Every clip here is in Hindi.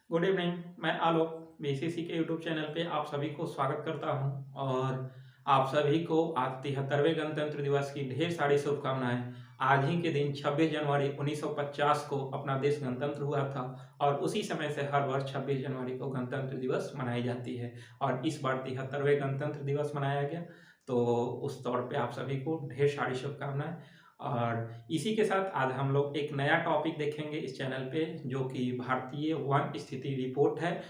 Good evening. मैं आलोक बीसीसी के यूट्यूब चैनल पे आप सभी को स्वागत करता हूं और आप सभी को आज 73वें गणतंत्र दिवस की ढेर सारी शुभकामनाएं। आज ही के दिन 26 जनवरी 1950 को अपना देश गणतंत्र हुआ था और उसी समय से हर वर्ष 26 जनवरी को गणतंत्र दिवस मनाई जाती है और इस बार 73वें गणतंत्र दिवस मनाया गया। तो उस तौर पे आप सभी को ढेर सारी शुभकामनाएं। और इसी के साथ आज हम लोग एक नया टॉपिक देखेंगे इस चैनल पे, जो कि भारतीय वन स्थिति रिपोर्ट है।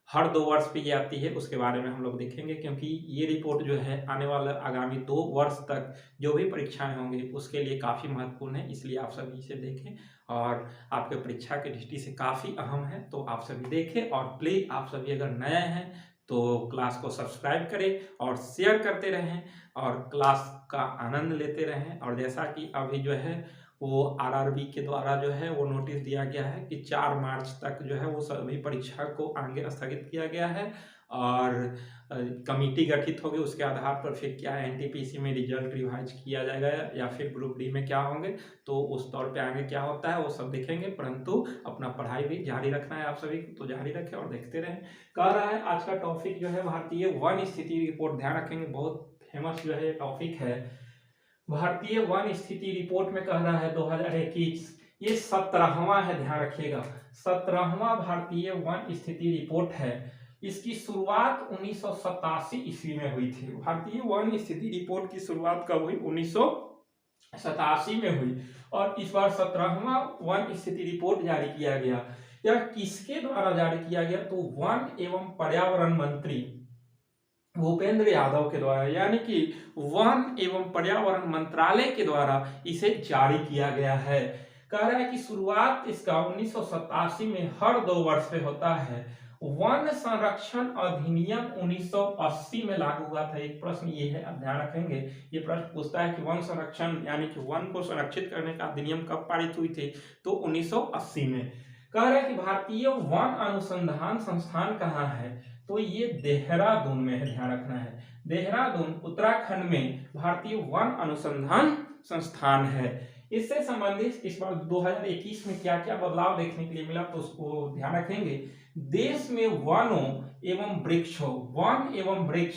हर 2 वर्ष पे ये आती है, उसके बारे में हम लोग देखेंगे, क्योंकि ये रिपोर्ट जो है आने वाला आगामी 2 वर्ष तक जो भी परीक्षाएं होंगी उसके लिए काफ़ी महत्वपूर्ण है। इसलिए आप सभी इसे देखें और आपके परीक्षा की दृष्टि से काफ़ी अहम है, तो आप सभी देखें। और प्लीज़ आप सभी अगर नए हैं तो क्लास को सब्सक्राइब करें और शेयर करते रहें और क्लास का आनंद लेते रहें। और जैसा कि अभी जो है वो आरआरबी के द्वारा जो है वो नोटिस दिया गया है कि 4 मार्च तक जो है वो सभी परीक्षा को आगे स्थगित किया गया है और कमेटी गठित होगी। उसके आधार पर फिर क्या एनटीपीसी में रिजल्ट रिवाइज किया जाएगा या फिर ग्रुप डी में क्या होंगे, तो उस तौर पे आगे क्या होता है वो सब देखेंगे। परंतु अपना पढ़ाई भी जारी रखना है आप सभी को, तो जारी रखें और देखते रहें। कह रहा है आज का टॉपिक जो है भारतीय वन स्थिति रिपोर्ट। ध्यान रखेंगे, बहुत फेमस जो है टॉपिक है। भारतीय वन स्थिति रिपोर्ट में कह रहा है 2021, ये 17वां है, ध्यान रखिएगा 17वां भारतीय वन स्थिति रिपोर्ट है। इसकी शुरुआत 1987 ईस्वी में हुई थी। भारतीय वन स्थिति रिपोर्ट की शुरुआत कब हुई? 1987 में हुई और इस बार 17वां वन स्थिति रिपोर्ट जारी किया गया। यह किसके द्वारा जारी किया गया? तो वन एवं पर्यावरण मंत्री भूपेंद्र यादव के द्वारा, यानी कि वन एवं पर्यावरण मंत्रालय के द्वारा इसे जारी किया गया है। कह रहा है कि शुरुआत इसका 1987 में हर 2 वर्ष पे होता है। वन संरक्षण अधिनियम 1980 में लागू हुआ था। एक प्रश्न ये है, आप ध्यान रखेंगे, ये प्रश्न पूछता है कि वन संरक्षण यानी कि वन को संरक्षित करने का अधिनियम कब पारित हुई थी? तो 1980 में। कह रहा है कि भारतीय वन अनुसंधान संस्थान कहाँ है? तो ये देहरादून में है, ध्यान रखना है। देहरादून उत्तराखंड में भारतीय वन अनुसंधान संस्थान है। इससे संबंधित इस बार 2021 में क्या क्या बदलाव देखने के लिए मिला, तो उसको ध्यान रखेंगे। देश में वनों एवं वृक्षों, वन एवं वृक्ष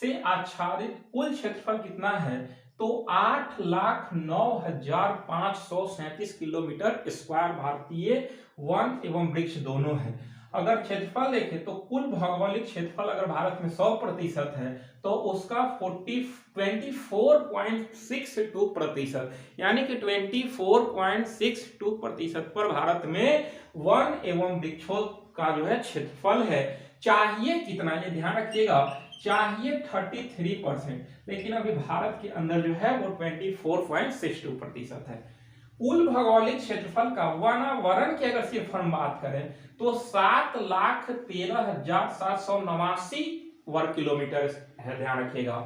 से आच्छादित कुल क्षेत्रफल कितना है? तो 8,09,537 किलोमीटर स्क्वायर भारतीय वन एवं वृक्ष दोनों है। अगर क्षेत्रफल देखें तो कुल भौगोलिक क्षेत्रफल अगर भारत में 100% है तो उसका 24.62%, यानी कि 24.62% पर भारत में वन एवं वृक्षों का जो है क्षेत्रफल है। चाहिए कितना, ये ध्यान रखिएगा, चाहिए 33%, लेकिन अभी भारत के अंदर जो है वो 24.62% है। कुल भौगोलिक क्षेत्रफल का वनावरण की अगर सिर्फ हम बात करें तो 7,13,789 वर्ग किलोमीटर है, ध्यान रखिएगा।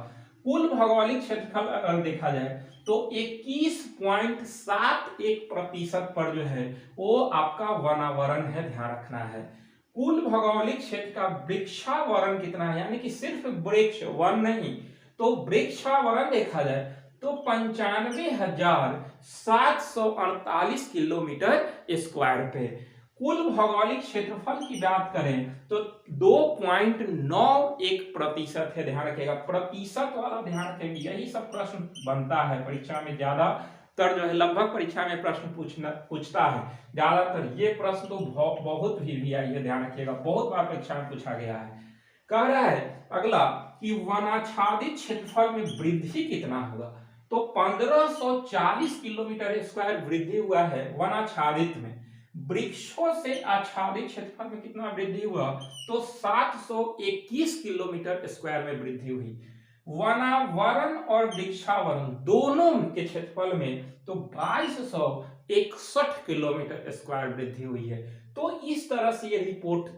कुल भौगोलिक क्षेत्रफल अगर देखा जाए तो 21.71% पर जो है वो आपका वनावरण है, ध्यान रखना है। कुल भौगोलिक क्षेत्र का वृक्षावरण कितना है, यानी कि सिर्फ वृक्ष, वन नहीं, तो वृक्षावरण देखा जाए तो 95,748 किलोमीटर स्क्वायर पे। कुल भौगोलिक क्षेत्रफल की बात करें तो 2.91% है, ध्यान रखिएगा। प्रतिशत वाला ध्यान रखेंगे, यही सब प्रश्न बनता है परीक्षा में, ज्यादातर जो है लगभग परीक्षा में प्रश्न पूछता है ज्यादातर। ये प्रश्न तो बहुत भी आई है, ध्यान रखिएगा, बहुत बार परीक्षा में पूछा गया है। कह रहा है अगला कि वनाच्छादित क्षेत्रफल में वृद्धि कितना होगा? तो 1540 किलोमीटर स्क्वायर वृद्धि हुआ है वनाच्छादित में। वृक्षों से आच्छादित क्षेत्रफल में कितना वृद्धि हुआ? तो 721 किलोमीटर स्क्वायर में वृद्धि हुई। वनावरण और वृक्षावरण दोनों के क्षेत्रफल में तो 2261 किलोमीटर स्क्वायर वृद्धि हुई है। तो इस तरह से ये रिपोर्ट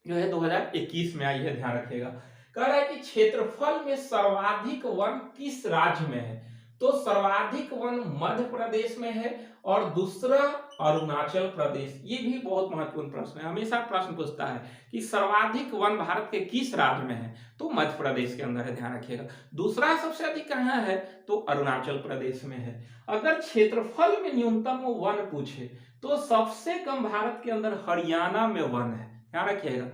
जो है 2021 में आई है, ध्यान रखिएगा। कह रहा है कि क्षेत्रफल में सर्वाधिक वन किस राज्य में है? तो सर्वाधिक वन मध्य प्रदेश में है और दूसरा अरुणाचल प्रदेश। ये भी बहुत महत्वपूर्ण प्रश्न है, हमेशा प्रश्न पूछता है कि सर्वाधिक वन भारत के किस राज्य में है? तो मध्य प्रदेश के अंदर है, ध्यान रखिएगा। दूसरा सबसे अधिक कहाँ है? तो अरुणाचल प्रदेश में है। अगर क्षेत्रफल में न्यूनतम वन पूछे तो सबसे कम भारत के अंदर हरियाणा में वन है, ध्यान रखिएगा।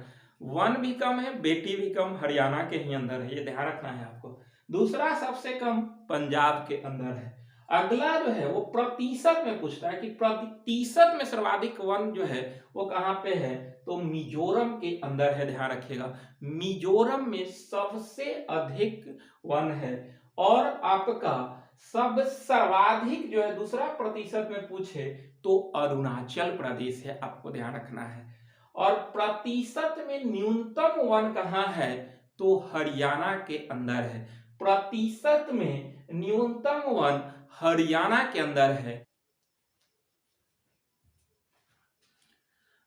वन भी कम है, बेटी भी कम हरियाणा के ही अंदर है, ये ध्यान रखना है आपको। दूसरा सबसे कम पंजाब के अंदर है। अगला जो है वो प्रतिशत में पूछता है कि प्रतिशत में सर्वाधिक वन जो है वो कहाँ पे है, तो मिजोरम के अंदर है, ध्यान रखिएगा। मिजोरम में सबसे अधिक वन है। और आपका सब सर्वाधिक जो है दूसरा प्रतिशत में पूछे तो अरुणाचल प्रदेश है, आपको ध्यान रखना है। और प्रतिशत में न्यूनतम वन कहाँ है, तो हरियाणा के अंदर है। प्रतिशत में न्यूनतम वन हरियाणा के अंदर है।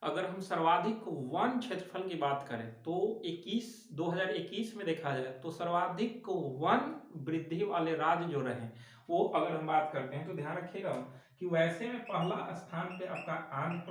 अगर हम सर्वाधिक वन क्षेत्रफल की बात करें तो 2021 में देखा जाए तो सर्वाधिक वन वृद्धि वाले राज्य जो रहे वो अगर हम बात करते हैं तो ध्यान रखिएगा कि वैसे में पहला स्थान पे आपका आंध्र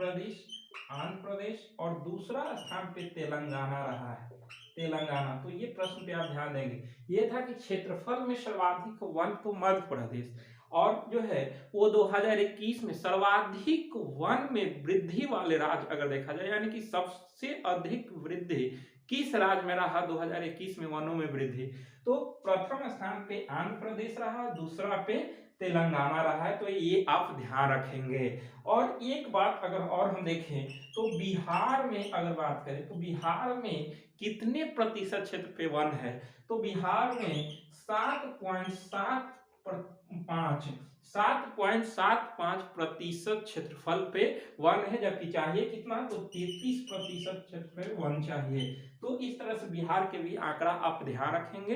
प्रदेश और दूसरा स्थान पे तेलंगाना रहा है, तेलंगाना। तो ये प्रश्न पे आप ध्यान देंगे, ये था कि क्षेत्रफल में सर्वाधिक वन तो मध्य प्रदेश, और जो है वो 2021 में सर्वाधिक वन में वृद्धि वाले राज्य अगर देखा जाए, यानी कि सबसे अधिक वृद्धि किस राज्य में रहा 2021 में वनों में वृद्धि, तो प्रथम स्थान पे आंध्र प्रदेश रहा, दूसरा पे तेलंगाना रहा है। तो ये आप ध्यान रखेंगे। और एक बात अगर और हम देखें तो बिहार में अगर बात करें तो बिहार में कितने प्रतिशत क्षेत्र पे वन है, तो बिहार में 7.75 प्रतिशत क्षेत्रफल पे वन है, जबकि चाहिए कितना, तो 33% क्षेत्र पे वन चाहिए। तो इस तरह से बिहार के भी आंकड़ा आप ध्यान रखेंगे।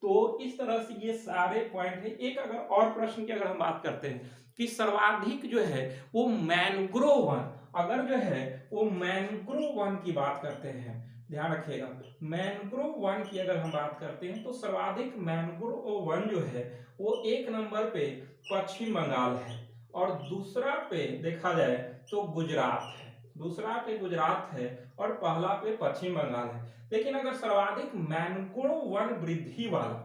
तो इस तरह से ये सारे पॉइंट है। एक अगर और प्रश्न की अगर हम बात करते हैं कि सर्वाधिक जो है वो मैंग्रोव वन, अगर जो है वो मैंग्रोव वन की बात करते हैं, ध्यान रखिएगा, मैंग्रोव वन की अगर हम बात करते हैं तो सर्वाधिक मैंग्रोव वन जो है वो एक नंबर पे पश्चिम बंगाल है, और दूसरा पे देखा जाए तो गुजरात है, दूसरा पे गुजरात है और पहला पे पश्चिम बंगाल है। लेकिन अगर सर्वाधिक मैंग्रोव वन वृद्धि वाला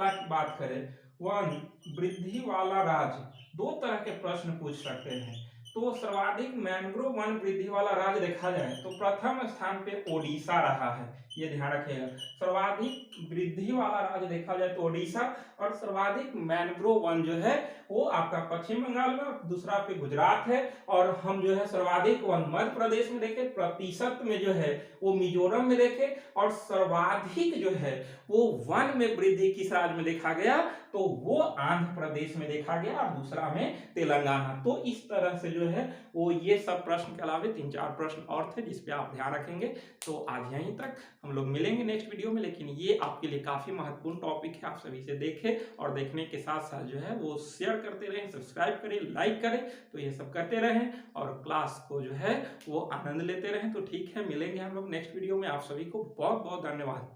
की बात करें, वन वृद्धि वाला राज्य, दो तरह के प्रश्न पूछ सकते हैं। तो सर्वाधिक मैंग्रोव वन वृद्धि वाला राज्य देखा जाए तो प्रथम स्थान पे ओडिशा रहा है, ये ध्यान रखिएगा। सर्वाधिक वृद्धि वाला राज्य देखा जाए तो ओडिशा, और सर्वाधिक मैंग्रोव वन जो है वो आपका पश्चिम बंगाल में, और दूसरा पे गुजरात है। और हम जो है सर्वाधिक वन मध्य प्रदेश में देखें, प्रतिशत में जो है वो मिजोरम में देखें, और सर्वाधिक जो है वो वन में वृद्धि किस राज्य में देखा गया, तो वो आंध्र प्रदेश में देखा गया, और दूसरा में तेलंगाना। तो इस तरह से जो है वो ये सब प्रश्न के अलावा 3-4 प्रश्न और थे जिसपे आप ध्यान रखेंगे। तो आज यहीं तक, हम लोग मिलेंगे नेक्स्ट वीडियो में। लेकिन ये आपके लिए काफी महत्वपूर्ण टॉपिक है, आप सभी से देखें और देखने के साथ साथ जो है वो शेयर करते रहें, सब्सक्राइब करें, लाइक करें, तो ये सब करते रहें और क्लास को जो है वो आनंद लेते रहें। तो ठीक है, मिलेंगे हम लोग नेक्स्ट वीडियो में। आप सभी को बहुत बहुत धन्यवाद।